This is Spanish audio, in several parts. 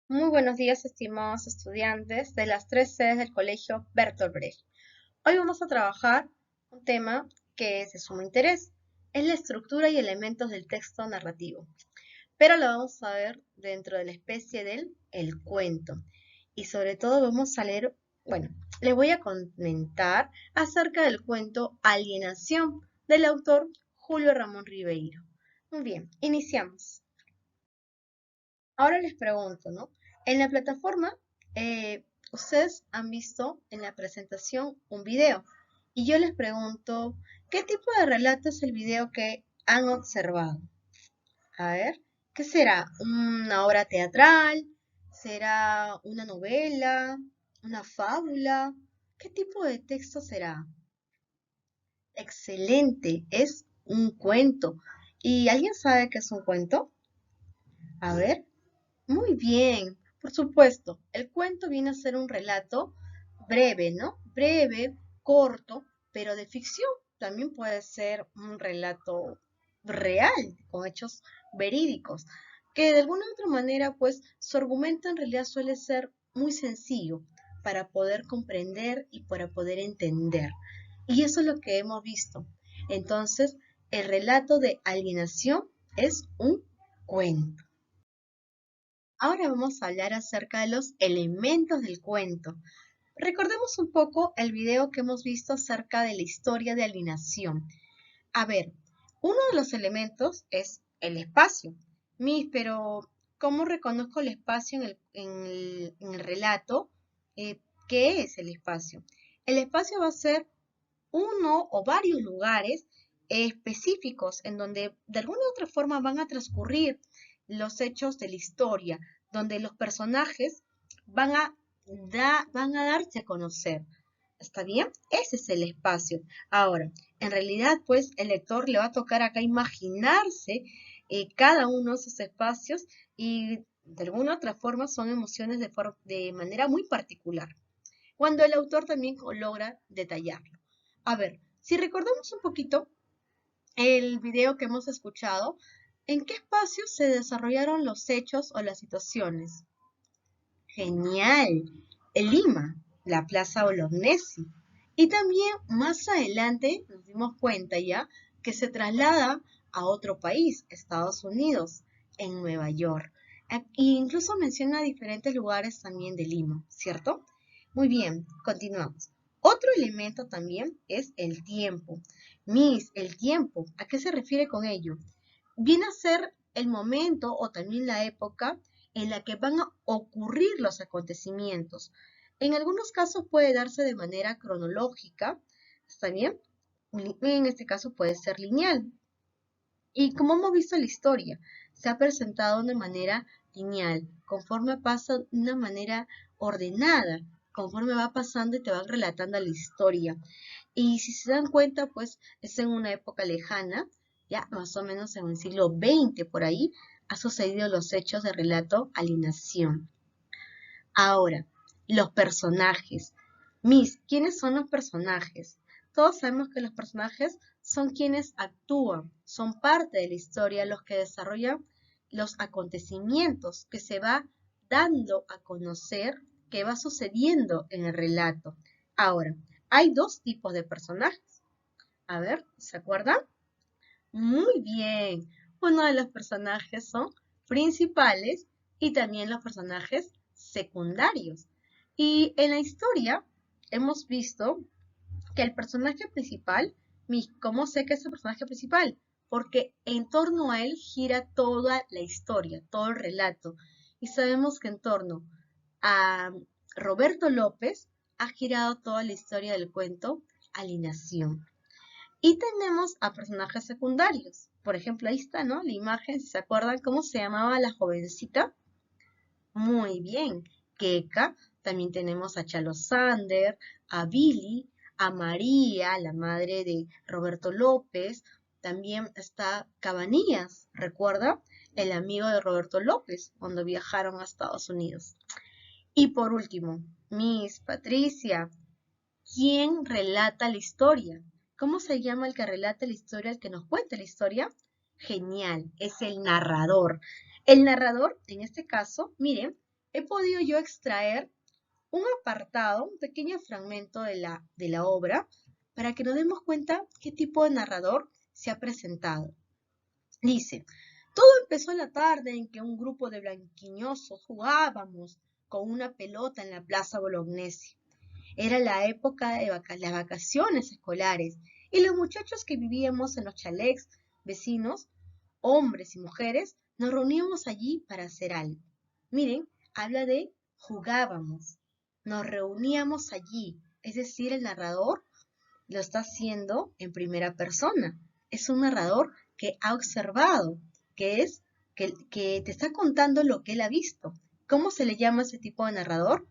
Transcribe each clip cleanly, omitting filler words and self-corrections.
Muy buenos días, estimados estudiantes de las tres sedes del Colegio Bertolt Brecht. Hoy vamos a trabajar un tema que es de sumo interés. Es la estructura y elementos del texto narrativo. Pero lo vamos a ver dentro de la especie del el cuento. Y sobre todo vamos a leer, bueno, les voy a comentar acerca del cuento Alienación del autor Julio Ramón Ribeiro. Muy bien, iniciamos. Ahora les pregunto, ¿no? En la plataforma, ustedes han visto en la presentación un video y yo les pregunto, ¿qué tipo de relato es el video que han observado? A ver, ¿qué será? ¿Una obra teatral? ¿Será una novela? ¿Una fábula? ¿Qué tipo de texto será? Excelente, es un cuento. ¿Y alguien sabe qué es un cuento? A ver. Muy bien, por supuesto. El cuento viene a ser un relato breve, ¿no? Breve, corto, pero de ficción. También puede ser un relato real, con hechos verídicos, que de alguna u otra manera, pues, su argumento en realidad suele ser muy sencillo para poder comprender y para poder entender. Y eso es lo que hemos visto. Entonces, el relato de alienación es un cuento. Ahora vamos a hablar acerca de los elementos del cuento. Recordemos un poco el video que hemos visto acerca de la historia de alienación. A ver, uno de los elementos es el espacio. Miss, pero ¿cómo reconozco el espacio en el relato? ¿Qué es el espacio? El espacio va a ser uno o varios lugares específicos en donde de alguna u otra forma van a transcurrir los hechos de la historia, donde los personajes van a, van a darse a conocer. ¿Está bien? Ese es el espacio. Ahora, en realidad, pues el lector le va a tocar acá imaginarse cada uno de esos espacios y de alguna u otra forma son emociones de manera muy particular, cuando el autor también logra detallarlo. A ver, si recordamos un poquito el video que hemos escuchado, ¿en qué espacio se desarrollaron los hechos o las situaciones? Genial, en Lima, la Plaza Bolognesi. Y también más adelante nos dimos cuenta ya que se traslada a otro país, Estados Unidos, en Nueva York. E incluso menciona diferentes lugares también de Lima, ¿cierto? Muy bien, continuamos. Otro elemento también es el tiempo. Miss, el tiempo, ¿a qué se refiere con ello? Viene a ser el momento o también la época en la que van a ocurrir los acontecimientos. En algunos casos puede darse de manera cronológica, ¿está bien? En este caso puede ser lineal. Y como hemos visto la historia, se ha presentado de manera lineal, conforme pasa de una manera ordenada, conforme va pasando y te van relatando la historia. Y si se dan cuenta, pues es en una época lejana, ya más o menos en el siglo XX por ahí, ha sucedido los hechos de relato alienación. Ahora, los personajes. Miss, ¿quiénes son los personajes? Todos sabemos que los personajes son quienes actúan, son parte de la historia, los que desarrollan los acontecimientos que se va dando a conocer, que va sucediendo en el relato. Ahora, hay dos tipos de personajes. A ver, ¿se acuerdan? Muy bien. Uno de los personajes son principales y también los personajes secundarios. Y en la historia hemos visto que el personaje principal, ¿cómo sé que es el personaje principal? Porque en torno a él gira toda la historia, todo el relato. Y sabemos que en torno a Roberto López ha girado toda la historia del cuento Alienación. Y tenemos a personajes secundarios. Por ejemplo, ahí está, ¿no? La imagen, si se acuerdan cómo se llamaba la jovencita. Muy bien, Keka. También tenemos a Chalo Sander, a Billy, a María, la madre de Roberto López. También está Cabanillas, ¿recuerda? El amigo de Roberto López cuando viajaron a Estados Unidos. Y por último, Miss Patricia, ¿quién relata la historia? ¿Cómo se llama el que relata la historia, el que nos cuenta la historia? Genial, es el narrador. El narrador, en este caso, miren, he podido yo extraer un apartado, un pequeño fragmento de la obra, para que nos demos cuenta qué tipo de narrador se ha presentado. Dice, todo empezó en la tarde en que un grupo de blanquiñosos jugábamos con una pelota en la plaza Bolognesi. Era la época de las vacaciones escolares y los muchachos que vivíamos en los chalets vecinos, hombres y mujeres, nos reuníamos allí para hacer algo. Miren, habla de jugábamos, nos reuníamos allí, es decir, el narrador lo está haciendo en primera persona. Es un narrador que ha observado, que te está contando lo que él ha visto. ¿Cómo se le llama a ese tipo de narrador?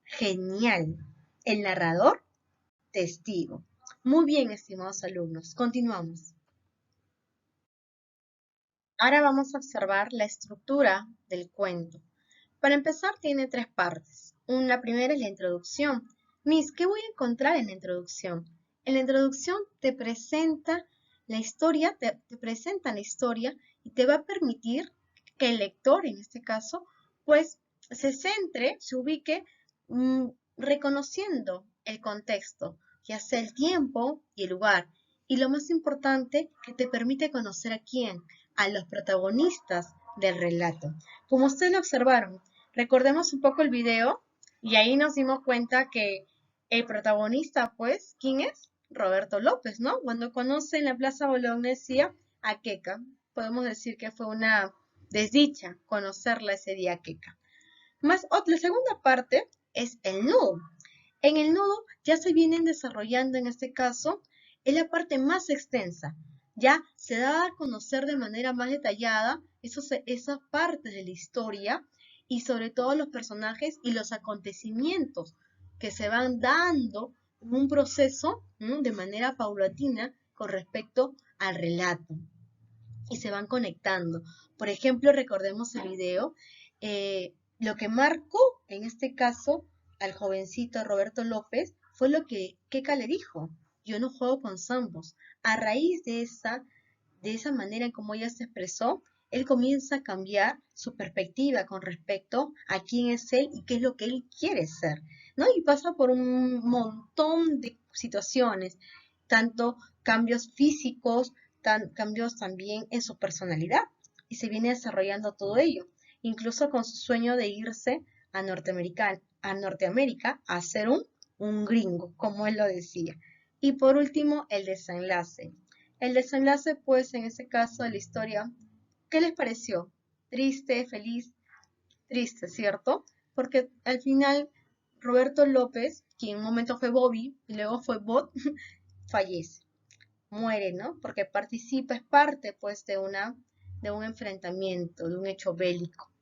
Genial. El narrador testigo. Muy bien, estimados alumnos. Continuamos. Ahora vamos a observar la estructura del cuento. Para empezar, tiene tres partes. La primera es la introducción. Miss, ¿qué voy a encontrar en la introducción? En la introducción te presenta la historia, te presenta la historia y te va a permitir que el lector, en este caso, pues se centre, se ubique reconociendo el contexto, ya sea el tiempo y el lugar. Y lo más importante, que te permite conocer a quién, a los protagonistas del relato. Como ustedes lo observaron, recordemos un poco el video y ahí nos dimos cuenta que el protagonista, pues, ¿quién es? Roberto López, ¿no? Cuando conoce en la Plaza Bolognesi a Keka, podemos decir que fue una desdicha conocerla ese día a Keka. La segunda parte es el nudo. En el nudo ya se vienen desarrollando en este caso, es la parte más extensa. Ya se da a conocer de manera más detallada esas partes de la historia y sobre todo los personajes y los acontecimientos que se van dando en un proceso, ¿no?, de manera paulatina con respecto al relato y se van conectando. Por ejemplo, recordemos el video, lo que marcó en este caso al jovencito Roberto López fue lo que Keka le dijo: yo no juego con zambos. A raíz de esa manera en cómo ella se expresó, él comienza a cambiar su perspectiva con respecto a quién es él y qué es lo que él quiere ser, ¿no? Y pasa por un montón de situaciones, tanto cambios físicos, cambios también en su personalidad, y se viene desarrollando todo ello, incluso con su sueño de irse a Norteamérica a ser un gringo, como él lo decía. Y por último, el desenlace. El desenlace, pues, en ese caso de la historia, ¿qué les pareció? ¿Triste, feliz? Triste, ¿cierto? Porque al final Roberto López, quien en un momento fue Bobby y luego fue Bot, fallece, muere, ¿no? Porque participa, es parte, pues, de un enfrentamiento, de un hecho bélico.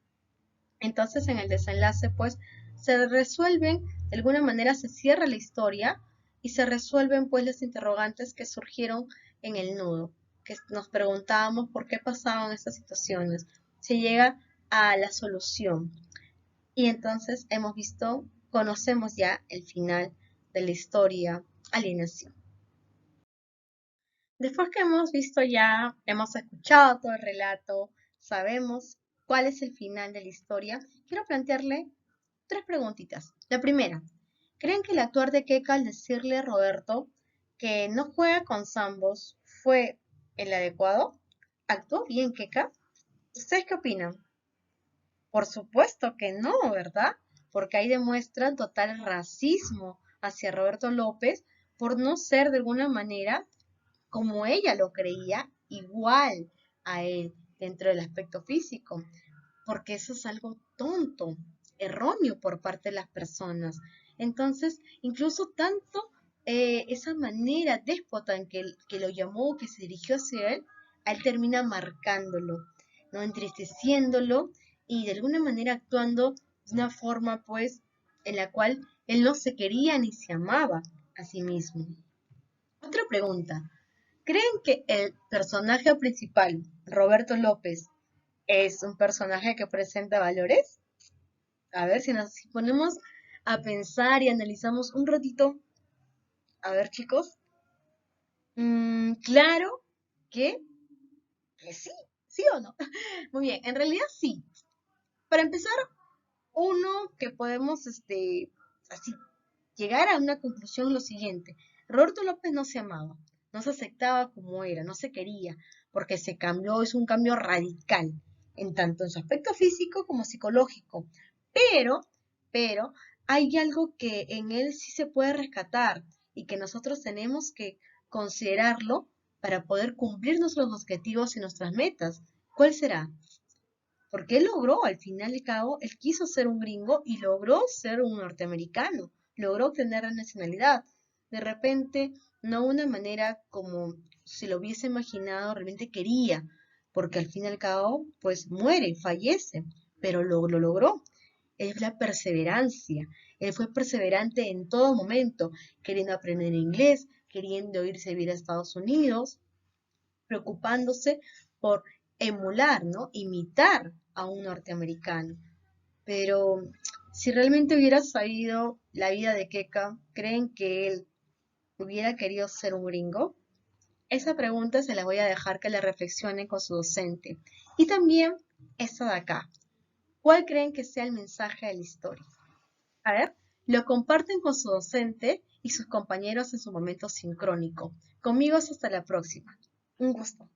Entonces, en el desenlace, pues, se resuelven, de alguna manera se cierra la historia y se resuelven, pues, las interrogantes que surgieron en el nudo, que nos preguntábamos por qué pasaban estas situaciones. Se llega a la solución. Y entonces conocemos ya el final de la historia Alienación. Después que hemos visto ya, hemos escuchado todo el relato, sabemos cuál es el final de la historia, quiero plantearle tres preguntitas. La primera, ¿creen que el actuar de Keka al decirle a Roberto que no juega con Zambos fue el adecuado? ¿Actuó bien Keka? ¿Ustedes qué opinan? Por supuesto que no, ¿verdad? Porque ahí demuestra total racismo hacia Roberto López por no ser de alguna manera como ella lo creía, igual a él dentro del aspecto físico, porque eso es algo tonto, erróneo por parte de las personas. Entonces, incluso tanto esa manera déspota en que lo llamó, que se dirigió hacia él, a él termina marcándolo, ¿no? Entristeciéndolo y de alguna manera actuando de una forma, pues, en la cual él no se quería ni se amaba a sí mismo. Otra pregunta. ¿Creen que el personaje principal, Roberto López, es un personaje que presenta valores? A ver si ponemos a pensar y analizamos un ratito. A ver, chicos. Claro que, que sí, sí o no. Muy bien, en realidad sí. Para empezar, Uno que podemos, así, llegar a una conclusión lo siguiente. Roberto López no se amaba, no se aceptaba como era, no se quería, porque se cambió, es un cambio radical, en tanto en su aspecto físico como psicológico. Pero, pero, hay algo que en él sí se puede rescatar y que nosotros tenemos que considerarlo para poder cumplir nuestros objetivos y nuestras metas. ¿Cuál será? Porque él logró, al final y cabo, él quiso ser un gringo y logró ser un norteamericano, logró obtener la nacionalidad. De repente, no una manera como si lo hubiese imaginado, realmente quería, porque al fin y al cabo, pues muere, fallece, pero lo logró. Es la perseverancia. Él fue perseverante en todo momento, queriendo aprender inglés, queriendo irse a vivir a Estados Unidos, preocupándose por emular, ¿no? Imitar a un norteamericano. Pero si realmente hubiera sabido la vida de Keka, ¿creen que él hubiera querido ser un gringo? Esa pregunta se la voy a dejar que la reflexionen con su docente. Y también esta de acá. ¿Cuál creen que sea el mensaje de la historia? A ver, lo comparten con su docente y sus compañeros en su momento sincrónico. Conmigo es hasta la próxima. Un gusto.